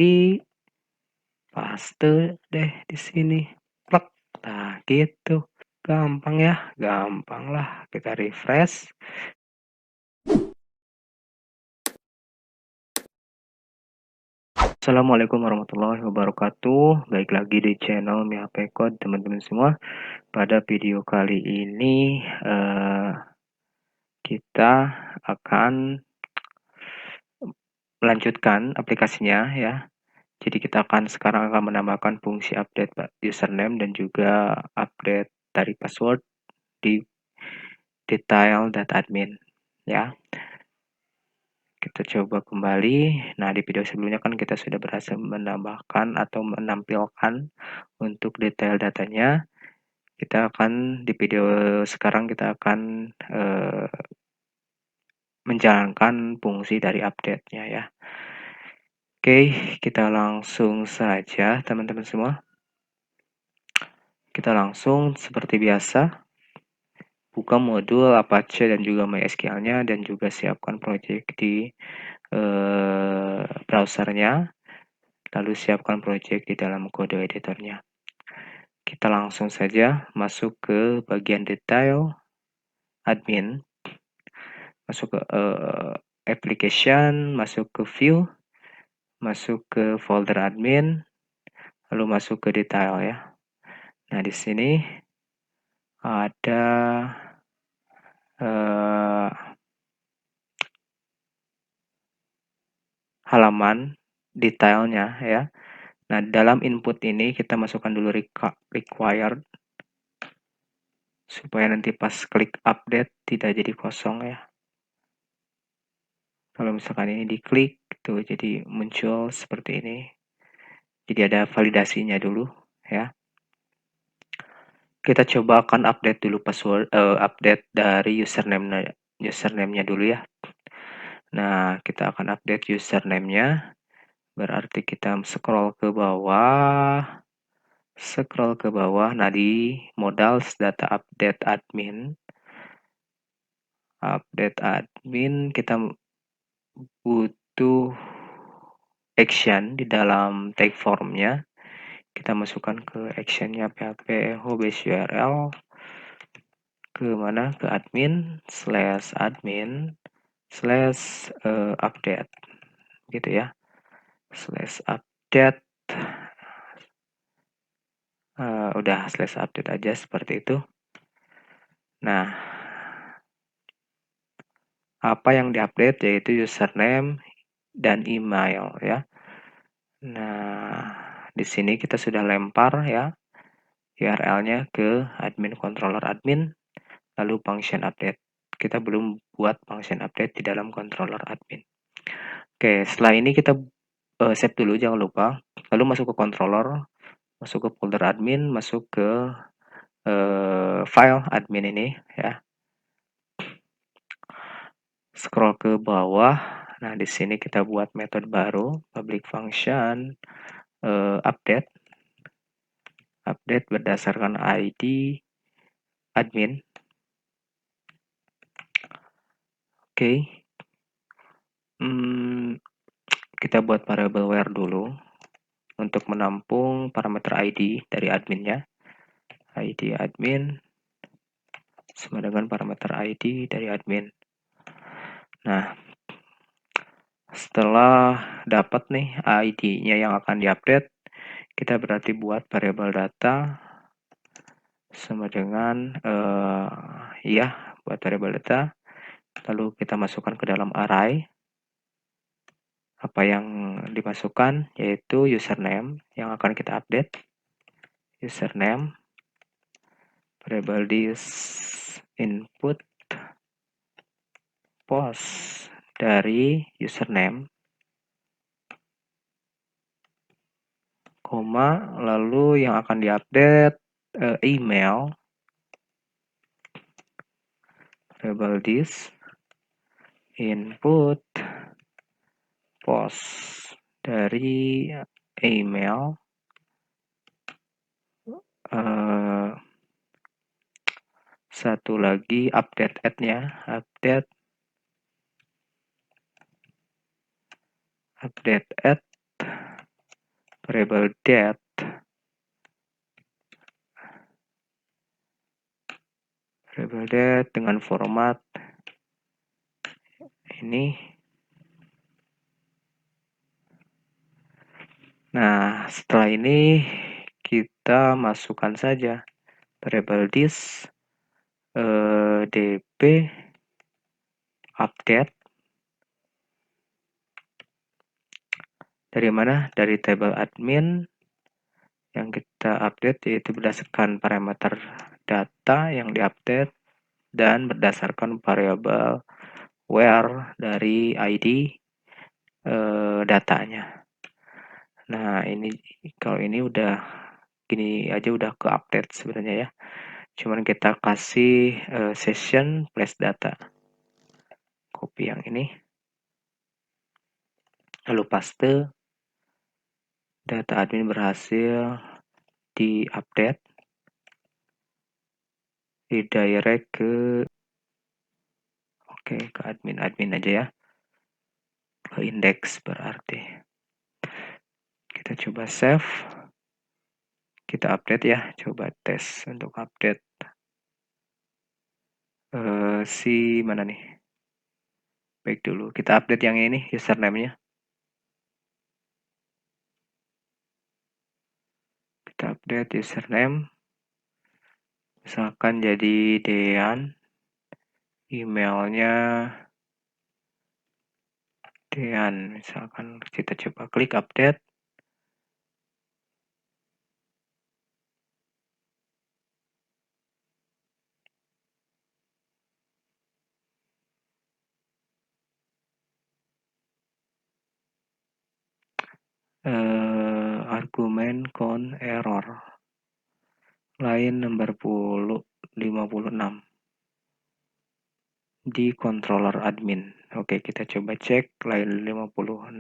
copy, paste deh di sini, plek. Nah, gitu. Gampang ya, gampang lah. Kita refresh. Assalamualaikum warahmatullahi wabarakatuh. Baik lagi di channel MiHP Code teman-teman semua. Pada video kali ini kita akan melanjutkan aplikasinya ya. Jadi kita sekarang akan menambahkan fungsi update username dan juga update dari password di detail.admin ya. Kita coba kembali. Nah, di video sebelumnya kan kita sudah berhasil menambahkan atau menampilkan untuk detail datanya. Di video sekarang kita akan menjalankan fungsi dari update-nya ya. Oke, kita langsung saja teman-teman semua. Kita langsung seperti biasa buka modul Apache dan juga MySQL-nya dan juga siapkan project di browsernya, lalu siapkan project di dalam kode editornya. Kita langsung saja masuk ke bagian detail admin, masuk ke application, masuk ke view, masuk ke folder admin, lalu masuk ke detail ya. Nah, di sini ada halaman detailnya ya. Nah, dalam input ini kita masukkan dulu required supaya nanti pas klik update tidak jadi kosong ya. Kalau misalkan ini diklik tuh jadi muncul seperti ini. Jadi ada validasinya dulu ya. Kita coba akan update dulu password, update dari username-nya dulu ya. Nah, kita akan update username-nya. Berarti kita scroll ke bawah. Nah, di modals data update admin kita butuh action di dalam tag formnya. Kita masukkan ke actionnya php base url ke mana, ke admin/admin/ update gitu ya, /update. Udah /update aja seperti itu. Nah, apa yang diupdate yaitu username dan email ya. Nah, di sini kita sudah lempar ya URL-nya ke admin controller admin, lalu function update. Kita belum buat function update di dalam controller admin. Oke, setelah ini kita save dulu, jangan lupa. Lalu masuk ke controller, masuk ke folder admin, masuk ke file admin ini ya. Scroll ke bawah. Nah, di sini kita buat metode baru, public function update berdasarkan ID admin. Oke. Kita buat variable where dulu untuk menampung parameter ID dari adminnya. ID admin sama dengan parameter ID dari admin. Nah, setelah dapat nih ID-nya yang akan diupdate, kita berarti buat variable data sama dengan buat variable data, lalu kita masukkan ke dalam array. Apa yang dimasukkan yaitu username yang akan kita update, username, variable this input post dari username, koma, lalu yang akan diupdate email, variable this input post dari email, satu lagi update add-nya, update add variable date, dengan format ini. Nah, setelah ini kita masukkan saja variable this dp update. Dari mana? Dari table admin yang kita update, yaitu berdasarkan parameter data yang diupdate dan berdasarkan variabel where dari ID datanya. Nah, ini kalau ini udah gini aja udah ke update sebenarnya ya. Cuman kita kasih session place data. Copy yang ini. Lalu paste. Data admin berhasil di-update. Redirect ke ke admin aja ya. Ke index berarti. Kita coba save. Kita update ya. Coba tes untuk update. Si mana nih? Baik dulu. Kita update yang ini username-nya. Kita update username. Misalkan jadi Dean. Emailnya Dean. Misalkan kita coba klik update. Argumen con error. Line number 56 di controller admin. Oke, kita coba cek line 56.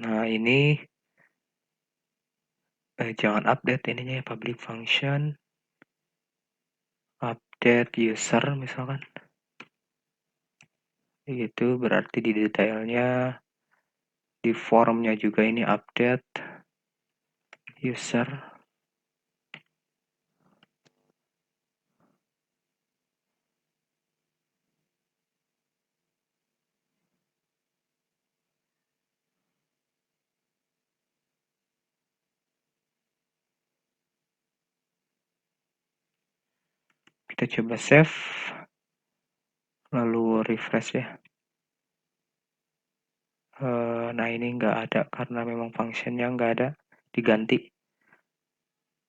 Nah, ini jangan update ininya ya, public function update user misalkan. Itu berarti di detailnya, di formnya juga ini update user. Kita coba save, lalu refresh ya. Nah, ini nggak ada karena memang functionnya nggak ada, diganti.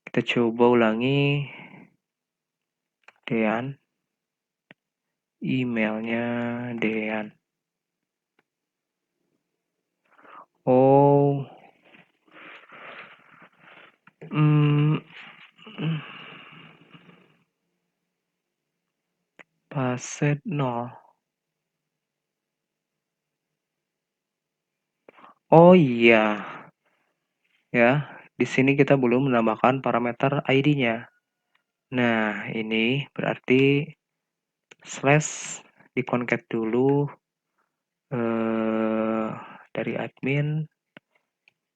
Kita coba ulangi. Dean, emailnya Dean. Oh, password 0. Oh iya, ya. Di sini kita belum menambahkan parameter ID-nya. Nah, ini berarti slash di-concat dulu dari admin.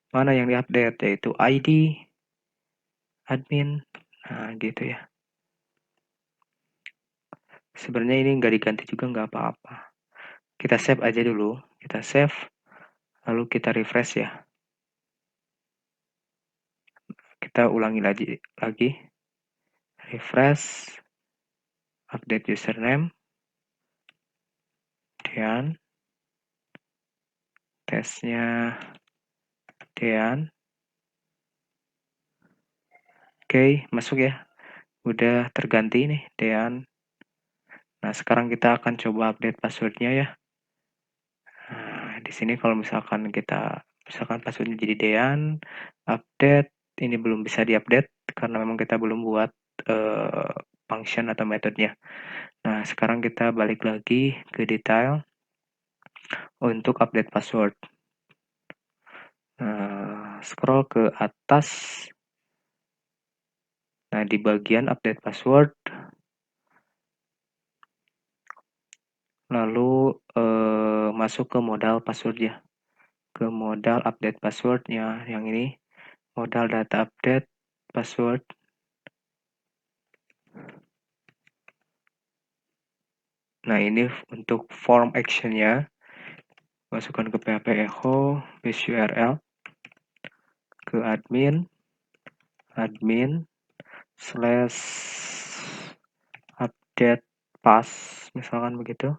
Mana yang diupdate, yaitu ID admin. Nah, gitu ya. Sebenarnya ini nggak diganti juga nggak apa-apa. Kita save aja dulu. Kita save, lalu kita refresh ya. Kita ulangi lagi. Refresh, update username, Dean, tesnya Dean. Oke, masuk ya. Udah terganti nih, Dean. Nah, sekarang kita akan coba update passwordnya ya. Nah, di sini kalau misalkan passwordnya jadi Dean, update, ini belum bisa diupdate karena memang kita belum buat function atau metodenya. Nah, sekarang kita balik lagi ke detail untuk update password. Nah, scroll ke atas. Nah, di bagian update password, lalu masuk ke modal password-nya, ke modal update password-nya yang ini, modal data update password. Nah, ini untuk form action-nya, masukkan ke PHP echo base URL, ke admin slash update pass, misalkan begitu.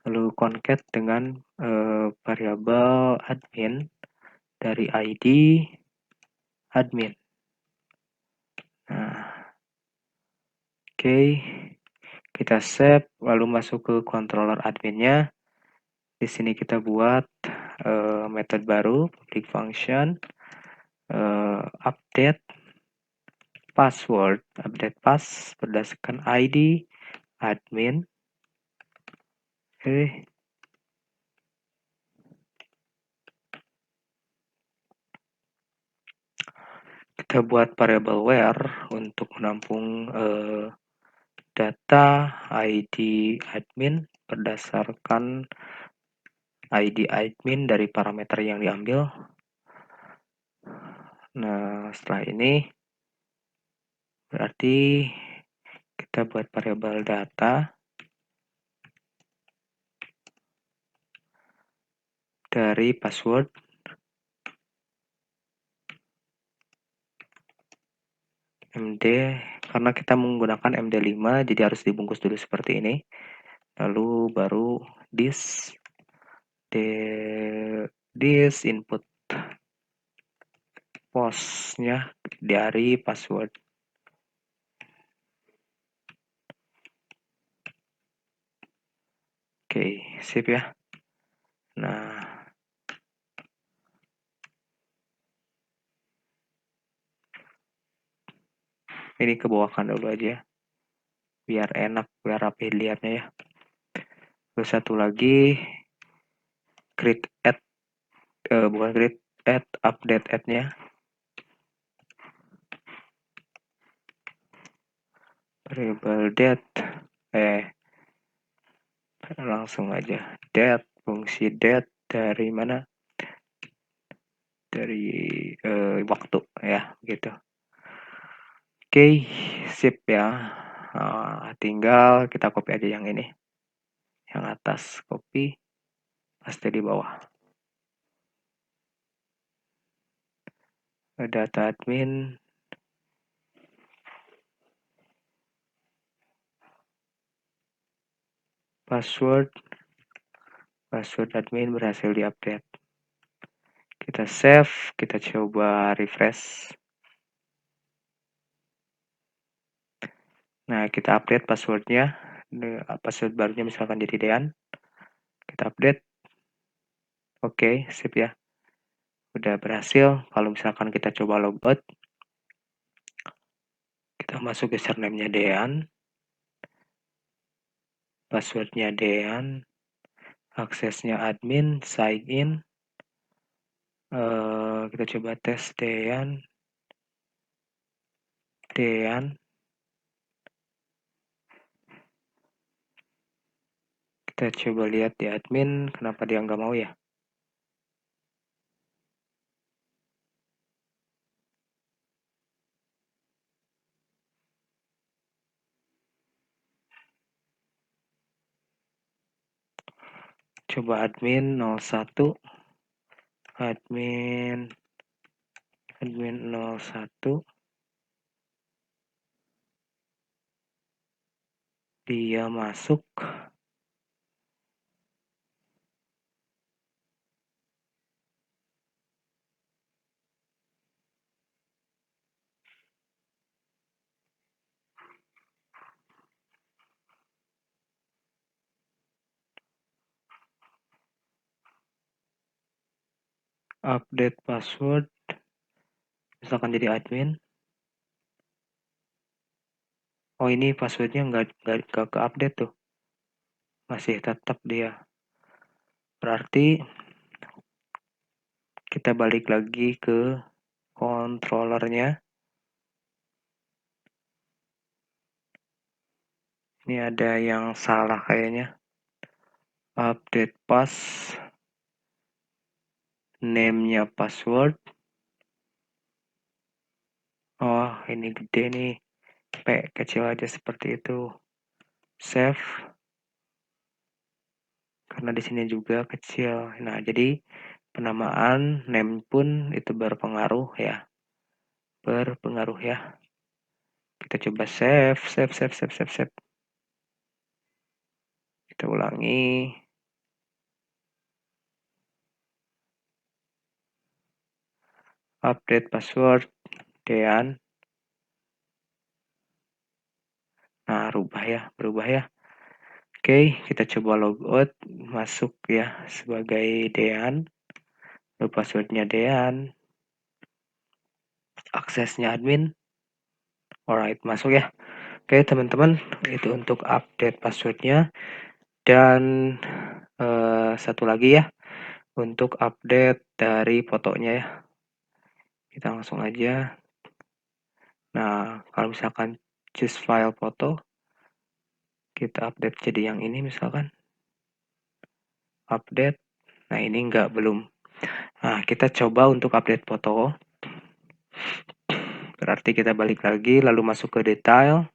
Lalu concat dengan variabel admin dari ID admin. Nah, oke, kita save, lalu masuk ke controller adminnya. Di sini kita buat metode baru, public function, update password, update pass berdasarkan ID admin. Oke, kita buat variabel where untuk menampung data ID admin berdasarkan ID admin dari parameter yang diambil. Nah, setelah ini berarti kita buat variabel data dari password MD, karena kita menggunakan MD5 jadi harus dibungkus dulu seperti ini. Lalu baru this input postnya dari password. Oke, sip ya. Nah, ini ke bawahkan dulu aja biar enak, biar rapi lihatnya ya. Terus satu lagi create add, bukan create add, update add-nya variable date, langsung aja date, fungsi date dari mana, dari waktu ya gitu. Oke, sip ya. Tinggal kita copy aja yang ini, yang atas, copy, paste di bawah. Data admin, password admin berhasil diupdate. Kita save, kita coba refresh. Nah, kita update passwordnya, password barunya misalkan jadi Dean. Kita update. Oke, sip ya. Udah berhasil. Kalau misalkan kita coba logout, kita masuk username-nya Dean, passwordnya Dean, aksesnya admin, sign in. Kita coba tes Dean. Kita coba lihat di admin, kenapa dia nggak mau ya? Coba admin 01, admin 01, dia masuk. Update password, misalkan jadi admin. Oh, ini passwordnya nggak ke update tuh, masih tetap dia. Berarti kita balik lagi ke controllernya. Ini ada yang salah kayaknya. update pas, name-nya password. Oh, ini gede nih. P kecil aja seperti itu. Save. Karena di sini juga kecil. Nah, jadi penamaan name pun itu berpengaruh ya. Berpengaruh ya. Kita coba save. Kita ulangi. Update password. Dean. Nah, berubah ya. Oke, kita coba logout, masuk ya sebagai Dean. Passwordnya Dean. Aksesnya admin. Alright, masuk ya. Oke, teman-teman, itu untuk update passwordnya. Dan satu lagi ya, untuk update dari fotonya ya. Kita langsung aja. Nah, kalau misalkan choose file foto, kita update jadi yang ini misalkan. Update. Nah, ini belum. Nah, kita coba untuk update foto. Berarti kita balik lagi, lalu masuk ke detail.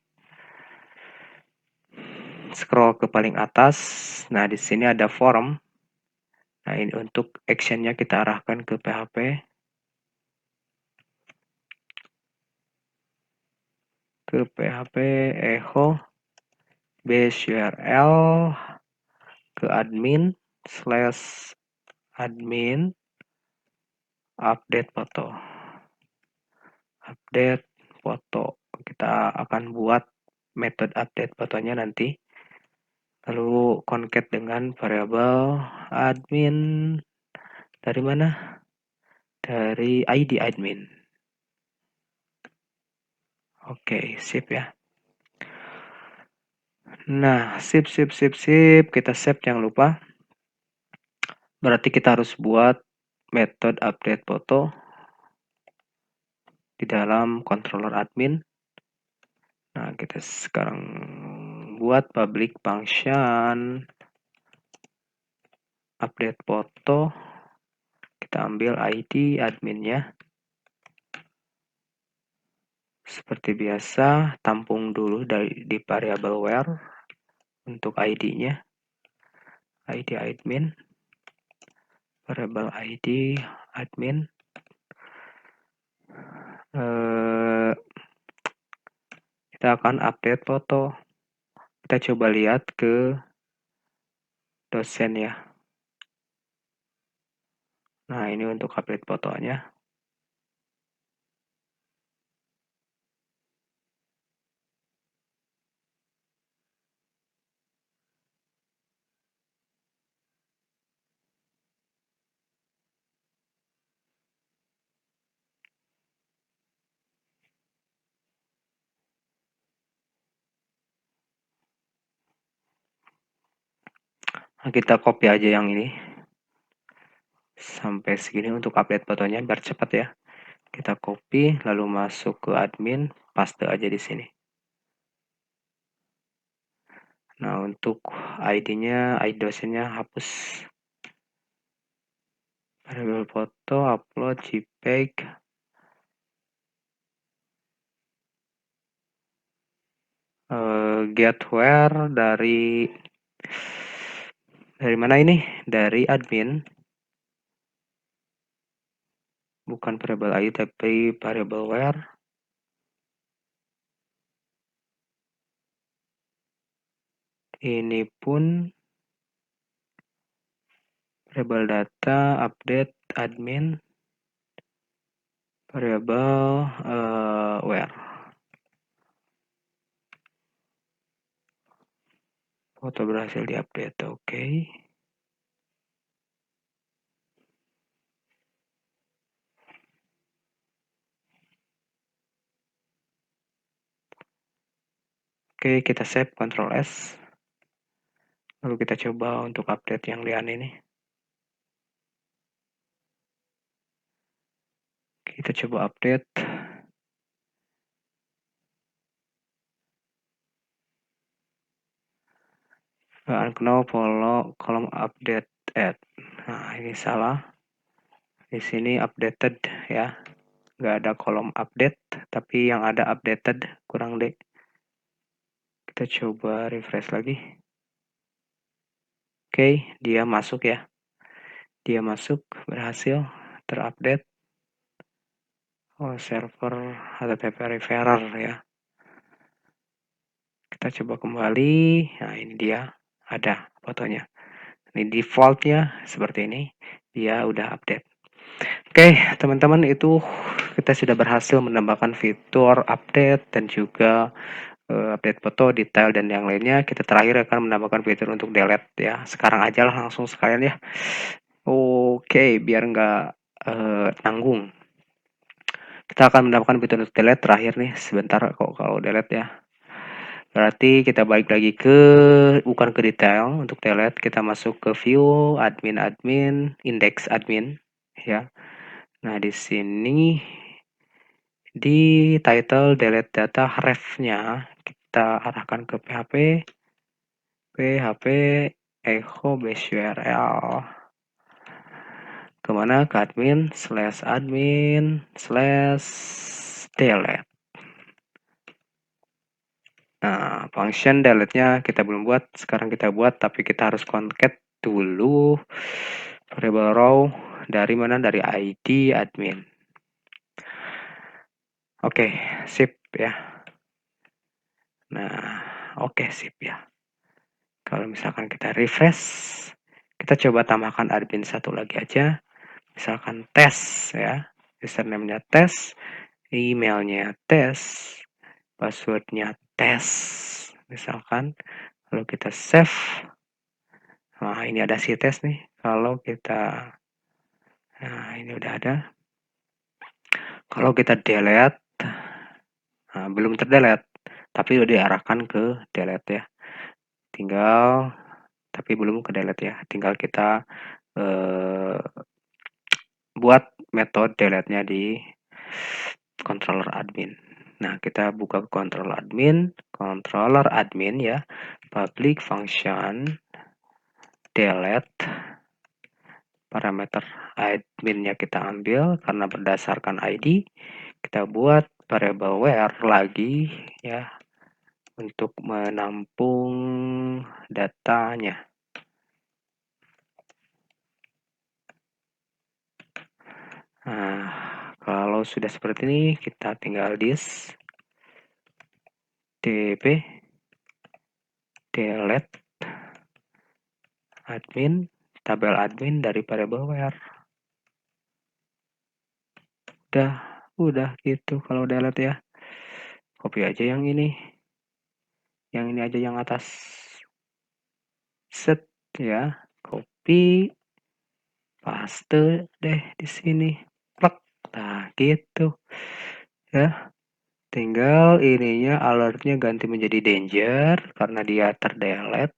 Scroll ke paling atas. Nah, di sini ada form. Nah, ini untuk actionnya kita arahkan ke PHP. Ke PHP echo base URL ke admin/admin update foto. Update foto. Kita akan buat metode update fotonya nanti. Lalu concat dengan variabel admin dari mana? Dari ID admin. Oke, sip ya. Nah, sip. Kita save, jangan lupa. Berarti kita harus buat metode update foto di dalam controller admin. Nah, kita sekarang buat public function update foto. Kita ambil ID adminnya. Seperti biasa, tampung dulu di variable where untuk ID-nya. ID admin, variable ID admin. Kita akan update foto. Kita coba lihat ke dosen ya. Nah, ini untuk update fotonya. Nah, kita copy aja yang ini. Sampai segini untuk update fotonya biar cepat ya. Kita copy lalu masuk ke admin, paste aja di sini. Nah, untuk ID-nya, ID dosennya hapus. Variable foto, upload, JPEG. Get where dari mana ini? Dari admin. Bukan variable ID tapi variable where. Ini pun variable data update admin variable where. Foto berhasil diupdate, oke. Oke, kita save, Ctrl S. Lalu kita coba untuk update yang lian ini. Kita coba update. unknown follow kolom update add. Nah, ini salah. Di sini updated ya. Nggak ada kolom update, tapi yang ada updated kurang deh. Kita coba refresh lagi. Oke, dia masuk ya. Dia masuk, berhasil terupdate. Oh, server HTTP referrer ya. Kita coba kembali. Nah, ini dia. Ada fotonya. Ini defaultnya seperti ini. Dia udah update. Oke, teman-teman, itu kita sudah berhasil menambahkan fitur update dan juga update foto, detail, dan yang lainnya. Kita terakhir akan menambahkan fitur untuk delete ya. Sekarang aja lah langsung sekalian ya. Oke, biar nggak tanggung. Kita akan menambahkan fitur untuk delete terakhir nih. Sebentar kok kalau delete ya. Berarti kita balik lagi bukan ke detail untuk delete, kita masuk ke view, admin, index admin ya. Nah, di sini di title delete data ref-nya kita arahkan ke php echo base URL. Kemana? Ke admin/delete. Nah, function delete-nya kita belum buat, sekarang kita buat, tapi kita harus concat dulu variable row dari mana? Dari ID admin. Oke, sip ya. Nah, oke, sip ya. Kalau misalkan kita refresh, kita coba tambahkan admin satu lagi aja. Misalkan tes ya, username-nya tes, emailnya tes, password-nya tes. Misalkan, lalu kita save. Nah, ini ada si tes nih. Kalau kita, nah ini udah ada. Kalau kita delete, nah, belum terdelete, tapi udah diarahkan ke delete ya. Tinggal, tapi belum ke delete ya. Tinggal kita buat metode delete-nya di controller admin. Nah, kita buka controller admin ya, public function delete, parameter adminnya kita ambil karena berdasarkan ID, kita buat variable where lagi ya untuk menampung datanya. Nah, kalau sudah seperti ini, kita tinggal dp delete admin, tabel admin dari variable where. Udah gitu kalau delete ya. Copy aja yang ini. Yang ini aja yang atas. Set ya, copy, paste deh di sini. Plek. Nah, gitu. Ya. Tinggal ininya alertnya ganti menjadi danger karena dia terdelete.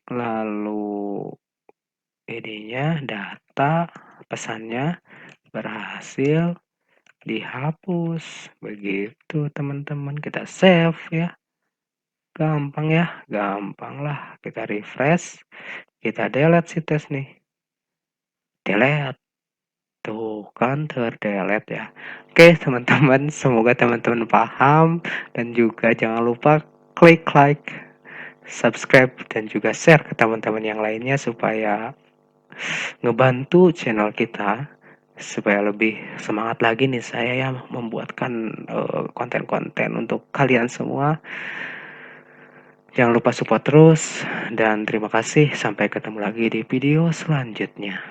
Lalu ininya data pesannya berhasil dihapus. Begitu teman-teman, kita save ya. Gampang ya, gampang lah. Kita refresh, kita delete si tes nih. Delete. Tuh kan terdelete ya. Oke teman-teman, semoga teman-teman paham. Dan juga jangan lupa klik like, subscribe, dan juga share ke teman-teman yang lainnya supaya ngebantu channel kita supaya lebih semangat lagi nih saya ya membuatkan konten-konten untuk kalian semua. Jangan lupa support terus dan terima kasih, sampai ketemu lagi di video selanjutnya.